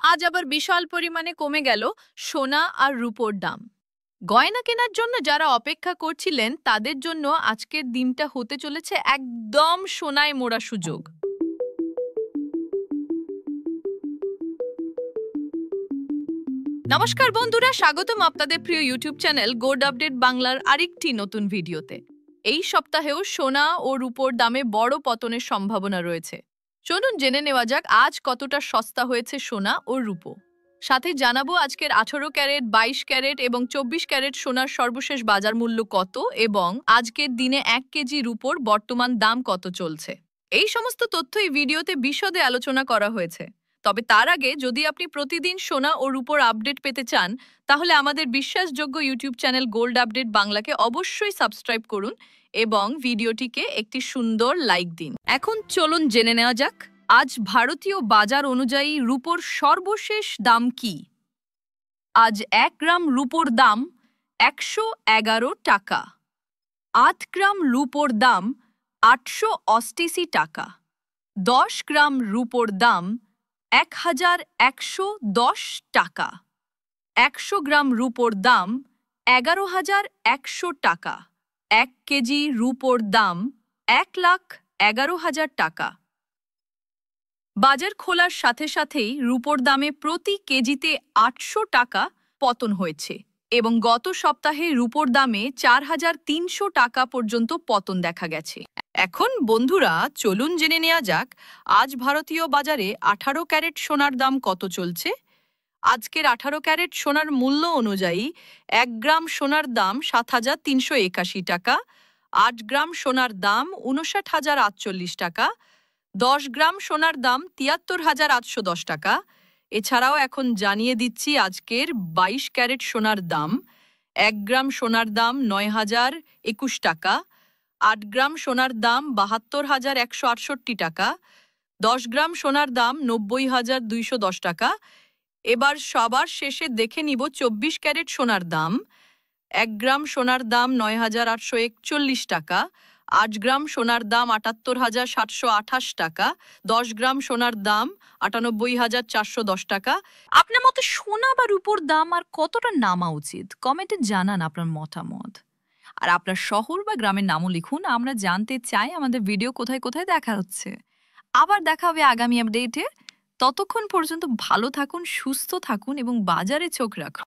আজ আবার বিশাল পরিমাণে কমে গেল সোনা আর রূপোর দাম। গয়না কেনার জন্য যারা অপেক্ষা করছিলেন তাদের জন্য আজকের দিনটা হতে চলেছে একদম সোনায় মোড়া সুযোগ। নমস্কার বন্ধুরা, স্বাগতম আপনাদের প্রিয় ইউটিউব চ্যানেল গোল্ড আপডেট বাংলার আরেকটি নতুন ভিডিওতে। এই সপ্তাহেও সোনা ও রূপোর দামে বড় পতনের সম্ভাবনা রয়েছে। চলুন জেনে নেওয়া যাক আজ কতটা সস্তা হয়েছে সোনা ও রূপো। সাথে জানাবো আজকের 18 ক্যারেট, 22 ক্যারেট এবং 24 ক্যারেট সোনার সর্বশেষ বাজার মূল্য কত এবং আজকের দিনে 1 কেজি রূপোর বর্তমান দাম কত চলছে। এই সমস্ত তথ্য এই ভিডিওতে বিশদে আলোচনা করা হয়েছে। তবে তার আগে যদি আপনি প্রতিদিন সোনা ও রূপোর আপডেট পেতে চান তাহলে আমাদের বিশ্বাসযোগ্য ইউটিউব চ্যানেল গোল্ড আপডেট বাংলাকে অবশ্যই সাবস্ক্রাইব করুন এবং ভিডিওটিকে একটি সুন্দর লাইক দিন। এখন চলুন জেনে নেওয়া যাক আজ ভারতীয় বাজার অনুযায়ী রূপোর সর্বশেষ দাম কি। আজ 1 গ্রাম রূপোর দাম 111 টাকা। 8 গ্রাম রূপোর দাম 888 টাকা। 10 গ্রাম রূপোর দাম 1110 টাকা। 100 গ্রাম রূপোর দাম 11,100 টাকা। 1 কেজি রূপোর দাম 1,11,000 টাকা। বাজার খোলার সাথে সাথেই রূপোর দামে প্রতি কেজিতে 800 টাকা পতন হয়েছে এবং গত সপ্তাহে রূপোর দামে 4,300 টাকা পর্যন্ত পতন দেখা গেছে। এখন বন্ধুরা চলুন জেনে নেওয়া যাক আজ ভারতীয় বাজারে 18 ক্যারেট সোনার দাম কত চলছে। আজকের 18 ক্যারেট সোনার মূল্য অনুযায়ী 1 গ্রাম সোনার দাম 7,381 টাকা। 8 গ্রাম সোনার দাম 59,048 টাকা। 10 গ্রাম সোনার দাম 73,810 টাকা। এছাড়াও এখন জানিয়ে দিচ্ছি আজকের 22 ক্যারেট সোনার দাম। 1 গ্রাম সোনার দাম 9,021 টাকা। 8 গ্রাম সোনার দাম 72,168 টাকা। 10 গ্রাম সোনার দাম 90,210 টাকা। এবার সবার শেষে দেখে নিব 24 ক্যারেট সোনার দাম। 1 গ্রাম সোনার দাম 9,841 টাকা। 8 গ্রাম সোনার দাম 78,728 টাকা। 10 গ্রাম সোনার দাম 98,410 টাকা। আপনার মতে সোনা বা রূপোর দাম আর কতটা নামা উচিত কমেন্টে জানান আপনার মতামত। আর আপনার শহর বা গ্রামের নামও লিখুন, আমরা জানতে চাই আমাদের ভিডিও কোথায় কোথায় দেখা হচ্ছে। আবার দেখা হবে আগামী আপডেটে। ততক্ষণ পর্যন্ত ভালো থাকুন, সুস্থ থাকুন এবং বাজারে চোখ রাখুন।